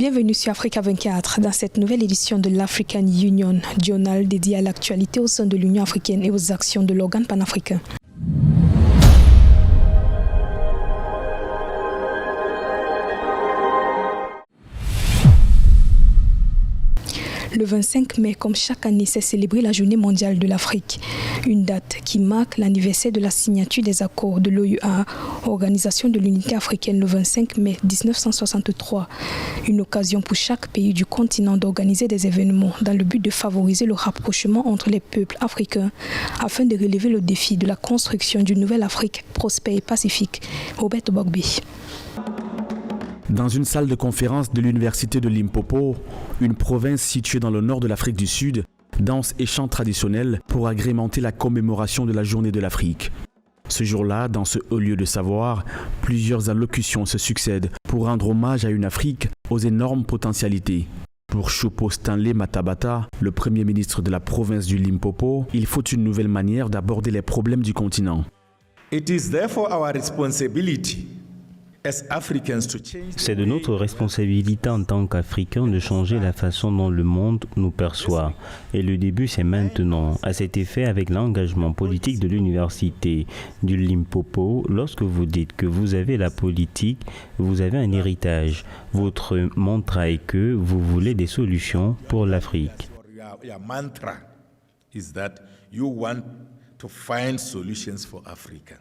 Bienvenue sur Africa 24 dans cette nouvelle édition de l'African Union, journal dédié à l'actualité au sein de l'Union africaine et aux actions de l'organe panafricain. Le 25 mai, comme chaque année, s'est célébrée la Journée mondiale de l'Afrique, une date qui marque l'anniversaire de la signature des accords de l'OUA, Organisation de l'Unité africaine, le 25 mai 1963. Une occasion pour chaque pays du continent d'organiser des événements dans le but de favoriser le rapprochement entre les peuples africains afin de relever le défi de la construction d'une nouvelle Afrique prospère et pacifique. Roberto Bogbi. Dans une salle de conférence de l'université de Limpopo, une province située dans le nord de l'Afrique du Sud, danse et chants traditionnels pour agrémenter la commémoration de la Journée de l'Afrique. Ce jour-là, dans ce haut lieu de savoir, plusieurs allocutions se succèdent pour rendre hommage à une Afrique aux énormes potentialités. Pour Choupo Stanley Matabata, le premier ministre de la province du Limpopo, il faut une nouvelle manière d'aborder les problèmes du continent. It is therefore our responsibility. C'est de notre responsabilité en tant qu'Africains de changer la façon dont le monde nous perçoit. Et le début, c'est maintenant. À cet effet, avec l'engagement politique de l'université du Limpopo, lorsque vous dites que vous avez la politique, vous avez un héritage. Votre mantra est que vous voulez des solutions pour l'Afrique. Your mantra is that you want to find solutions for Africa.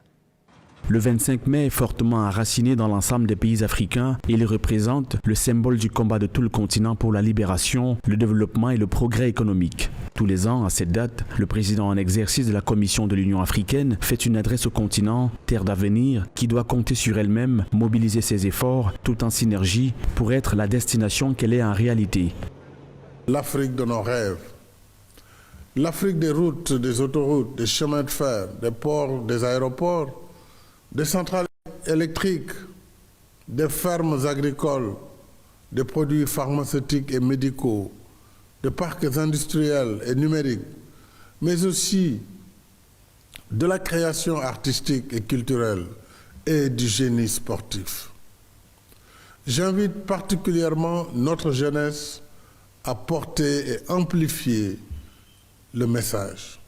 Le 25 mai est fortement enraciné dans l'ensemble des pays africains et il représente le symbole du combat de tout le continent pour la libération, le développement et le progrès économique. Tous les ans, à cette date, le président en exercice de la Commission de l'Union africaine fait une adresse au continent, terre d'avenir, qui doit compter sur elle-même, mobiliser ses efforts, tout en synergie, pour être la destination qu'elle est en réalité. L'Afrique de nos rêves, l'Afrique des routes, des autoroutes, des chemins de fer, des ports, des aéroports, des centrales électriques, des fermes agricoles, des produits pharmaceutiques et médicaux, des parcs industriels et numériques, mais aussi de la création artistique et culturelle et du génie sportif. J'invite particulièrement notre jeunesse à porter et amplifier le message.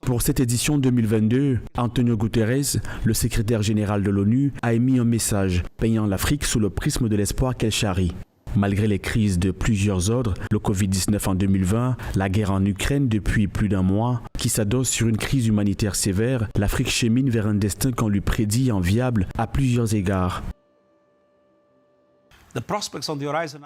Pour cette édition 2022, Antonio Guterres, le secrétaire général de l'ONU, a émis un message peignant l'Afrique sous le prisme de l'espoir qu'elle charrie. Malgré les crises de plusieurs ordres, le Covid-19 en 2020, la guerre en Ukraine depuis plus d'un mois, qui s'adosse sur une crise humanitaire sévère, l'Afrique chemine vers un destin qu'on lui prédit enviable à plusieurs égards.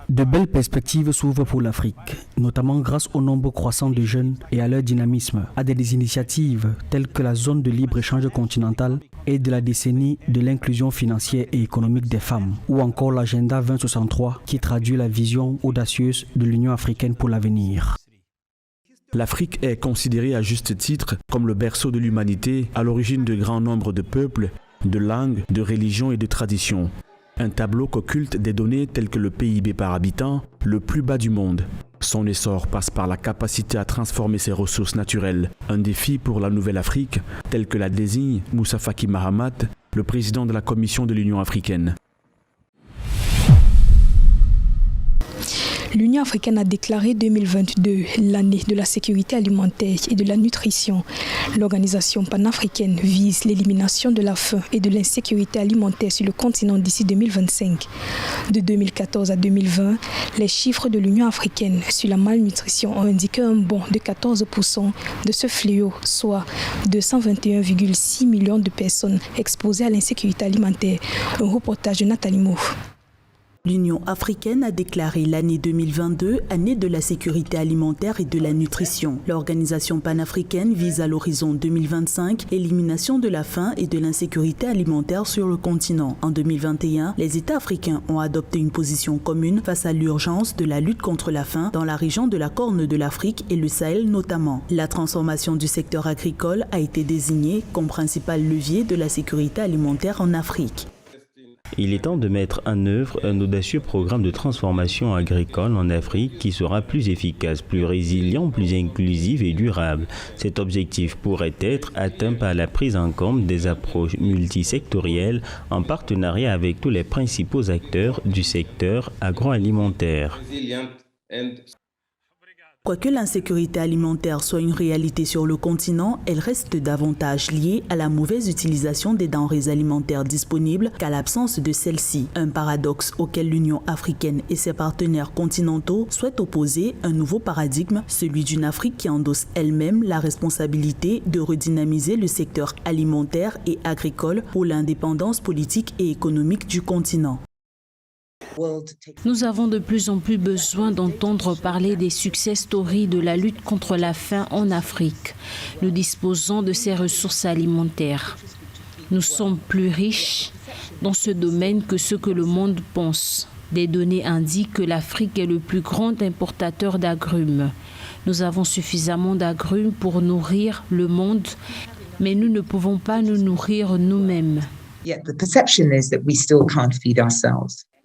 De belles perspectives s'ouvrent pour l'Afrique, notamment grâce au nombre croissant de jeunes et à leur dynamisme, à des initiatives telles que la zone de libre-échange continentale et de la décennie de l'inclusion financière et économique des femmes, ou encore l'agenda 2063 qui traduit la vision audacieuse de l'Union africaine pour l'avenir. L'Afrique est considérée à juste titre comme le berceau de l'humanité, à l'origine de grands nombres de peuples, de langues, de religions et de traditions. Un tableau qu'occulte des données telles que le PIB par habitant, le plus bas du monde. Son essor passe par la capacité à transformer ses ressources naturelles. Un défi pour la nouvelle Afrique, tel que la désigne Moussa Faki Mahamat, le président de la Commission de l'Union africaine. L'Union africaine a déclaré 2022 l'année de la sécurité alimentaire et de la nutrition. L'organisation panafricaine vise l'élimination de la faim et de l'insécurité alimentaire sur le continent d'ici 2025. De 2014 à 2020, les chiffres de l'Union africaine sur la malnutrition ont indiqué un bond de 14% de ce fléau, soit 221,6 millions de personnes exposées à l'insécurité alimentaire. Un reportage de Nathalie Mouf. L'Union africaine a déclaré l'année 2022 année de la sécurité alimentaire et de la nutrition. L'organisation panafricaine vise à l'horizon 2025 l'élimination de la faim et de l'insécurité alimentaire sur le continent. En 2021, les États africains ont adopté une position commune face à l'urgence de la lutte contre la faim dans la région de la Corne de l'Afrique et le Sahel notamment. La transformation du secteur agricole a été désignée comme principal levier de la sécurité alimentaire en Afrique. Il est temps de mettre en œuvre un audacieux programme de transformation agricole en Afrique qui sera plus efficace, plus résilient, plus inclusif et durable. Cet objectif pourrait être atteint par la prise en compte des approches multisectorielles en partenariat avec tous les principaux acteurs du secteur agroalimentaire. Quoique l'insécurité alimentaire soit une réalité sur le continent, elle reste davantage liée à la mauvaise utilisation des denrées alimentaires disponibles qu'à l'absence de celles-ci. Un paradoxe auquel l'Union africaine et ses partenaires continentaux souhaitent opposer un nouveau paradigme, celui d'une Afrique qui endosse elle-même la responsabilité de redynamiser le secteur alimentaire et agricole pour l'indépendance politique et économique du continent. Nous avons de plus en plus besoin d'entendre parler des success stories de la lutte contre la faim en Afrique. Nous disposons de ces ressources alimentaires. Nous sommes plus riches dans ce domaine que ce que le monde pense. Des données indiquent que l'Afrique est le plus grand importateur d'agrumes. Nous avons suffisamment d'agrumes pour nourrir le monde, mais nous ne pouvons pas nous nourrir nous-mêmes.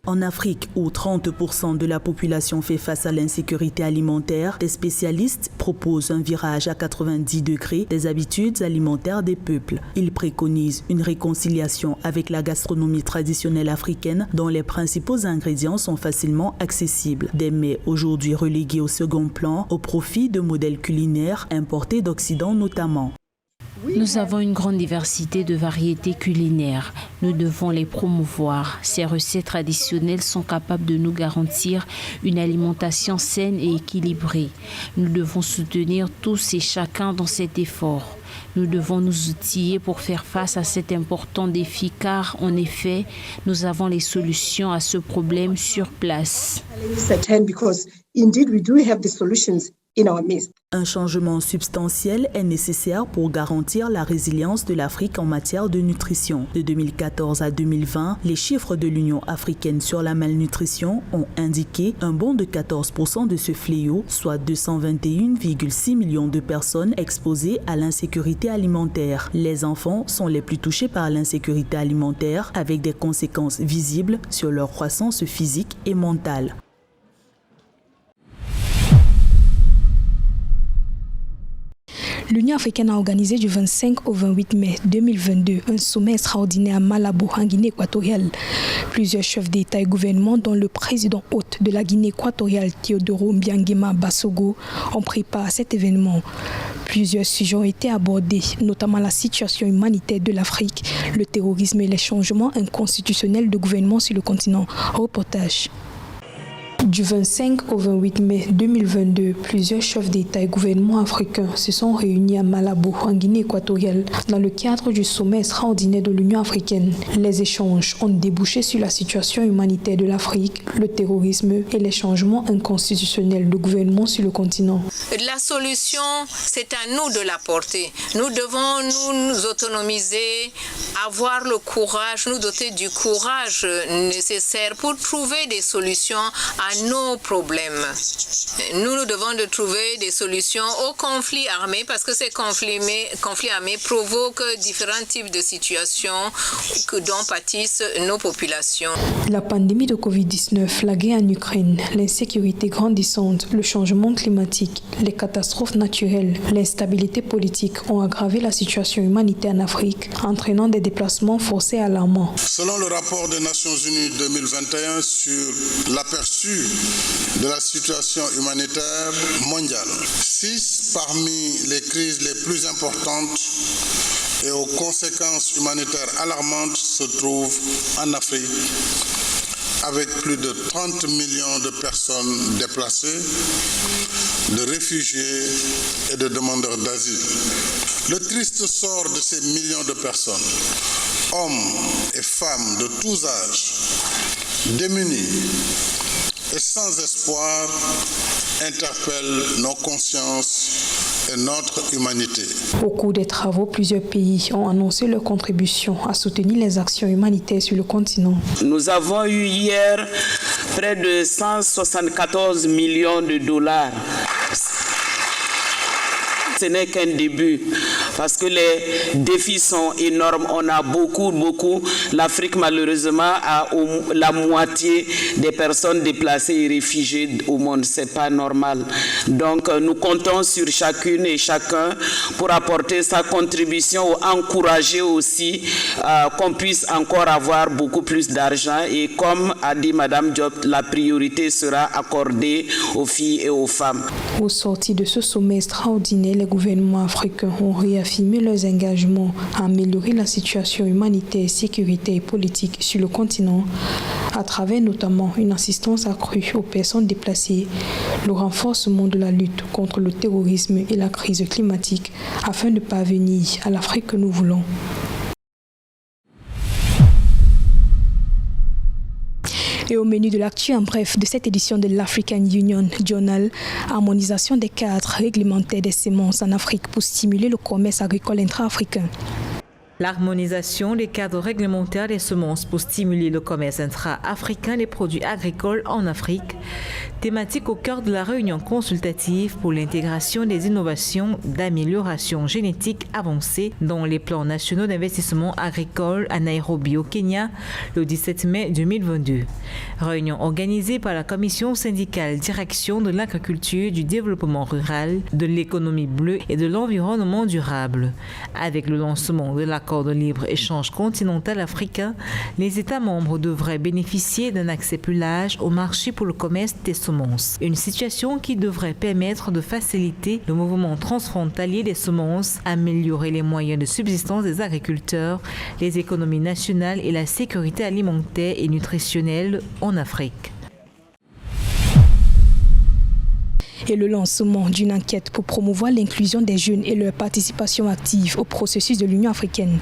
En Afrique, où 30% de la population fait face à l'insécurité alimentaire, des spécialistes proposent un virage à 90 degrés des habitudes alimentaires des peuples. Ils préconisent une réconciliation avec la gastronomie traditionnelle africaine dont les principaux ingrédients sont facilement accessibles. Des mets aujourd'hui relégués au second plan au profit de modèles culinaires importés d'Occident notamment. Nous avons une grande diversité de variétés culinaires. Nous devons les promouvoir. Ces recettes traditionnelles sont capables de nous garantir une alimentation saine et équilibrée. Nous devons soutenir tous et chacun dans cet effort. Nous devons nous outiller pour faire face à cet important défi car, en effet, nous avons les solutions à ce problème sur place. Un changement substantiel est nécessaire pour garantir la résilience de l'Afrique en matière de nutrition. De 2014 à 2020, les chiffres de l'Union africaine sur la malnutrition ont indiqué un bond de 14% de ce fléau, soit 221,6 millions de personnes exposées à l'insécurité alimentaire. Les enfants sont les plus touchés par l'insécurité alimentaire, avec des conséquences visibles sur leur croissance physique et mentale. L'Union africaine a organisé du 25 au 28 mai 2022 un sommet extraordinaire à Malabo, en Guinée équatoriale. Plusieurs chefs d'État et gouvernement, dont le président hôte de la Guinée équatoriale, Théodoro Mbiangema Bassogo, ont pris part à cet événement. Plusieurs sujets ont été abordés, notamment la situation humanitaire de l'Afrique, le terrorisme et les changements inconstitutionnels de gouvernement sur le continent. Reportage. Du 25 au 28 mai 2022, plusieurs chefs d'État et gouvernements africains se sont réunis à Malabo, en Guinée équatoriale, dans le cadre du sommet extraordinaire de l'Union africaine. Les échanges ont débouché sur la situation humanitaire de l'Afrique, le terrorisme et les changements inconstitutionnels de gouvernement sur le continent. La solution, c'est à nous de l'apporter. Nous devons nous autonomiser, avoir le courage, nous doter du courage nécessaire pour trouver des solutions à nos problèmes. Nous devons de trouver des solutions aux conflits armés parce que ces conflits armés provoquent différents types de situations dont pâtissent nos populations. La pandémie de Covid-19, la guerre en Ukraine, l'insécurité grandissante, le changement climatique, les catastrophes naturelles, l'instabilité politique ont aggravé la situation humanitaire en Afrique, entraînant des déplacements forcés alarmants. Selon le rapport des Nations Unies 2021 sur l'aperçu de la situation humanitaire mondiale, 6 parmi les crises les plus importantes et aux conséquences humanitaires alarmantes se trouvent en Afrique, avec plus de 30 millions de personnes déplacées, de réfugiés et de demandeurs d'asile. Le triste sort de ces millions de personnes, hommes et femmes de tous âges, démunis et sans espoir, interpelle nos consciences et notre humanité. Au cours des travaux, plusieurs pays ont annoncé leur contribution à soutenir les actions humanitaires sur le continent. Nous avons eu hier près de 174 millions de dollars. Ce n'est qu'un début. parce que les défis sont énormes. On a beaucoup. L'Afrique, malheureusement, a la moitié des personnes déplacées et réfugiées au monde. C'est pas normal. Donc, nous comptons sur chacune et chacun pour apporter sa contribution, encourager aussi qu'on puisse encore avoir beaucoup plus d'argent. Et comme a dit Madame Diop, la priorité sera accordée aux filles et aux femmes. Au sortir de ce sommet extraordinaire, les gouvernements africains ont réaffirmé leurs engagements à améliorer la situation humanitaire, sécuritaire et politique sur le continent, à travers notamment une assistance accrue aux personnes déplacées, le renforcement de la lutte contre le terrorisme et la crise climatique, afin de parvenir à l'Afrique que nous voulons. Et au menu de l'actu en bref de cette édition de l'African Union Journal, harmonisation des cadres réglementaires des semences en Afrique pour stimuler le commerce agricole intra-africain. L'harmonisation des cadres réglementaires des semences pour stimuler le commerce intra-africain des produits agricoles en Afrique, thématique au cœur de la réunion consultative pour l'intégration des innovations d'amélioration génétique avancée dans les plans nationaux d'investissement agricole à Nairobi au Kenya le 17 mai 2022. Réunion organisée par la Commission syndicale Direction de l'agriculture, du développement rural, de l'économie bleue et de l'environnement durable. Avec le lancement de l'accord de libre-échange continental africain, les États membres devraient bénéficier d'un accès plus large au marché pour le commerce des semences. Une situation qui devrait permettre de faciliter le mouvement transfrontalier des semences, améliorer les moyens de subsistance des agriculteurs, les économies nationales et la sécurité alimentaire et nutritionnelle en Afrique. Et le lancement d'une enquête pour promouvoir l'inclusion des jeunes et leur participation active au processus de l'Union africaine.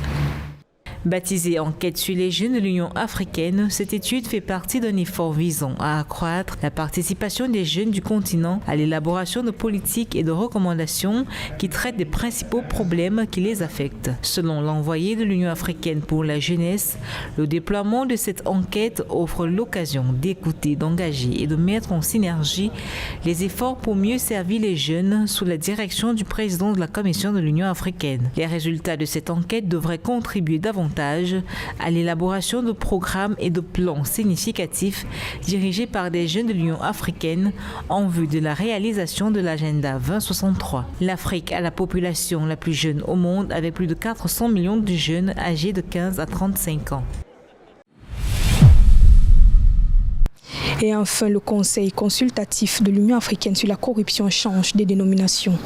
Baptisée Enquête sur les jeunes de l'Union africaine, cette étude fait partie d'un effort visant à accroître la participation des jeunes du continent à l'élaboration de politiques et de recommandations qui traitent des principaux problèmes qui les affectent. Selon l'envoyé de l'Union africaine pour la jeunesse, le déploiement de cette enquête offre l'occasion d'écouter, d'engager et de mettre en synergie les efforts pour mieux servir les jeunes sous la direction du président de la Commission de l'Union africaine. Les résultats de cette enquête devraient contribuer davantage à l'élaboration de programmes et de plans significatifs dirigés par des jeunes de l'Union africaine en vue de la réalisation de l'agenda 2063. L'Afrique a la population la plus jeune au monde avec plus de 400 millions de jeunes âgés de 15 à 35 ans. Et enfin, le Conseil consultatif de l'Union africaine sur la corruption change de dénomination.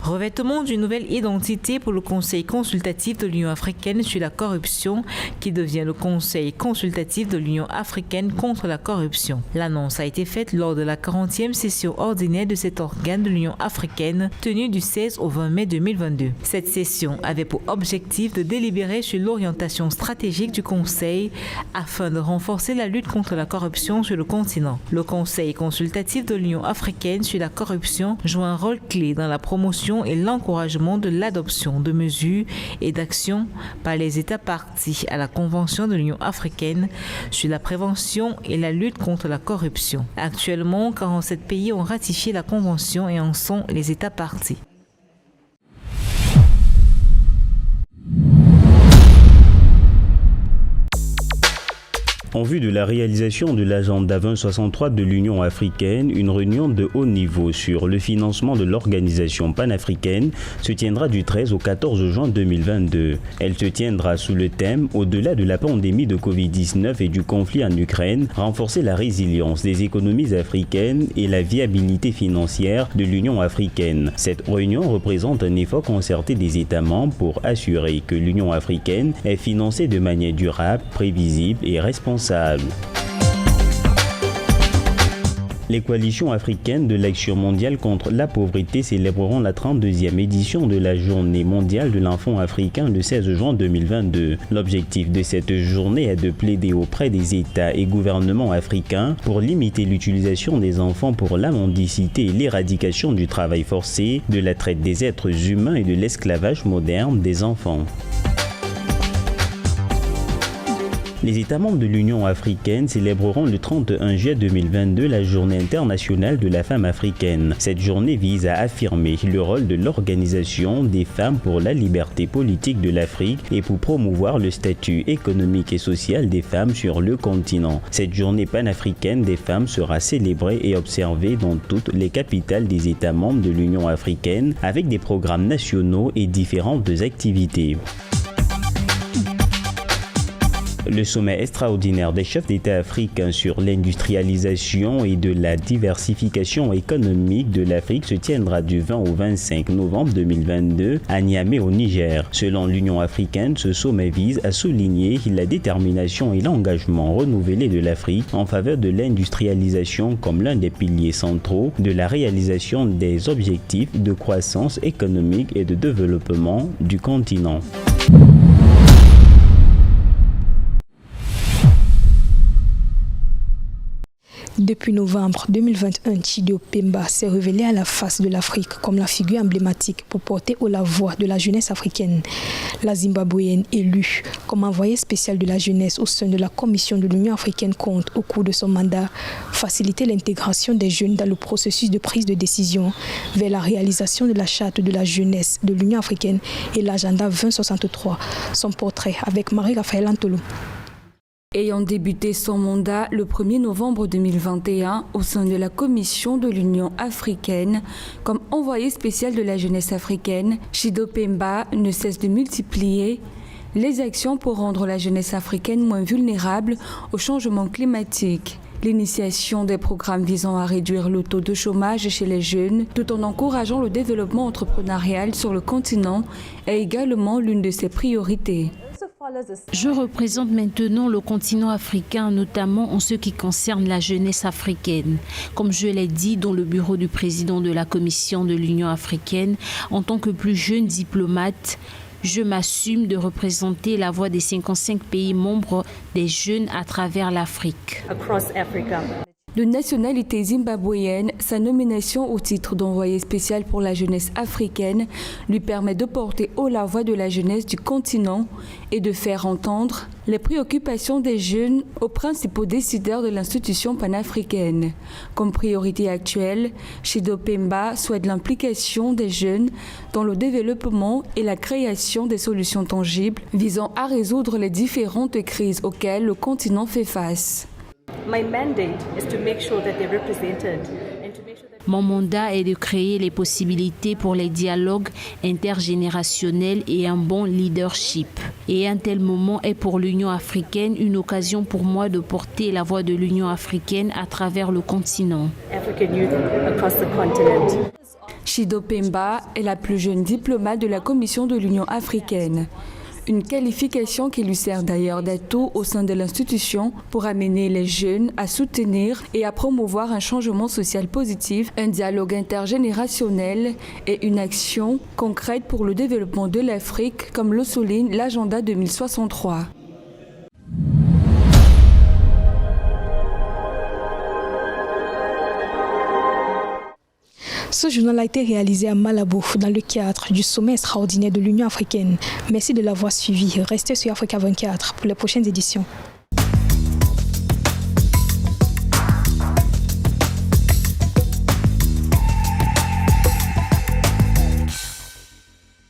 Revêtement d'une nouvelle identité pour le Conseil consultatif de l'Union africaine sur la corruption qui devient le Conseil consultatif de l'Union africaine contre la corruption. L'annonce a été faite lors de la 40e session ordinaire de cet organe de l'Union africaine tenue du 16 au 20 mai 2022. Cette session avait pour objectif de délibérer sur l'orientation stratégique du Conseil afin de renforcer la lutte contre la corruption sur le continent. Le Conseil consultatif de l'Union africaine sur la corruption joue un rôle clé dans la promotion et l'encouragement de l'adoption de mesures et d'actions par les États parties à la Convention de l'Union africaine sur la prévention et la lutte contre la corruption. Actuellement, 47 pays ont ratifié la Convention et en sont les États parties. En vue de la réalisation de l'agenda 2063 de l'Union africaine, une réunion de haut niveau sur le financement de l'organisation panafricaine se tiendra du 13 au 14 juin 2022. Elle se tiendra sous le thème « Au-delà de la pandémie de Covid-19 et du conflit en Ukraine, renforcer la résilience des économies africaines et la viabilité financière de l'Union africaine ». Cette réunion représente un effort concerté des États membres pour assurer que l'Union africaine est financée de manière durable, prévisible et responsable. Les coalitions africaines de l'Action mondiale contre la pauvreté célébreront la 32e édition de la Journée mondiale de l'enfant africain le 16 juin 2022. L'objectif de cette journée est de plaider auprès des États et gouvernements africains pour limiter l'utilisation des enfants pour la mendicité et l'éradication du travail forcé, de la traite des êtres humains et de l'esclavage moderne des enfants. Les États membres de l'Union africaine célébreront le 31 juillet 2022 la Journée internationale de la femme africaine. Cette journée vise à affirmer le rôle de l'Organisation des femmes pour la liberté politique de l'Afrique et pour promouvoir le statut économique et social des femmes sur le continent. Cette journée panafricaine des femmes sera célébrée et observée dans toutes les capitales des États membres de l'Union africaine avec des programmes nationaux et différentes activités. Le sommet extraordinaire des chefs d'État africains sur l'industrialisation et de la diversification économique de l'Afrique se tiendra du 20 au 25 novembre 2022 à Niamey au Niger. Selon l'Union africaine, ce sommet vise à souligner la détermination et l'engagement renouvelé de l'Afrique en faveur de l'industrialisation comme l'un des piliers centraux de la réalisation des objectifs de croissance économique et de développement du continent. Depuis novembre 2021, Chido Pemba s'est révélé à la face de l'Afrique comme la figure emblématique pour porter haut la voix de la jeunesse africaine. La Zimbabwéenne élue comme envoyée spéciale de la jeunesse au sein de la Commission de l'Union africaine compte, au cours de son mandat, faciliter l'intégration des jeunes dans le processus de prise de décision vers la réalisation de la charte de la jeunesse de l'Union africaine et l'agenda 2063. Son portrait avec Marie-Raphaël Antolo. Ayant débuté son mandat le 1er novembre 2021 au sein de la Commission de l'Union africaine comme envoyé spécial de la jeunesse africaine, Chido Pemba ne cesse de multiplier les actions pour rendre la jeunesse africaine moins vulnérable au changement climatique. L'initiation des programmes visant à réduire le taux de chômage chez les jeunes tout en encourageant le développement entrepreneurial sur le continent est également l'une de ses priorités. Je représente maintenant le continent africain, notamment en ce qui concerne la jeunesse africaine. Comme je l'ai dit dans le bureau du président de la Commission de l'Union africaine, en tant que plus jeune diplomate, je m'assume de représenter la voix des 55 pays membres des jeunes à travers l'Afrique. De nationalité zimbabwéenne, sa nomination au titre d'envoyé spécial pour la jeunesse africaine lui permet de porter haut la voix de la jeunesse du continent et de faire entendre les préoccupations des jeunes aux principaux décideurs de l'institution panafricaine. Comme priorité actuelle, Chido Pemba souhaite l'implication des jeunes dans le développement et la création des solutions tangibles visant à résoudre les différentes crises auxquelles le continent fait face. Mon mandat est de créer les possibilités pour les dialogues intergénérationnels et un bon leadership. Et un tel moment est pour l'Union africaine une occasion pour moi de porter la voix de l'Union africaine à travers le continent. Chido Pemba est la plus jeune diplomate de la Commission de l'Union africaine. Une qualification qui lui sert d'ailleurs d'atout au sein de l'institution pour amener les jeunes à soutenir et à promouvoir un changement social positif, un dialogue intergénérationnel et une action concrète pour le développement de l'Afrique, comme le souligne l'agenda 2063. Ce journal a été réalisé à Malabo dans le cadre du sommet extraordinaire de l'Union africaine. Merci de l'avoir suivi. Restez sur Africa 24 pour les prochaines éditions.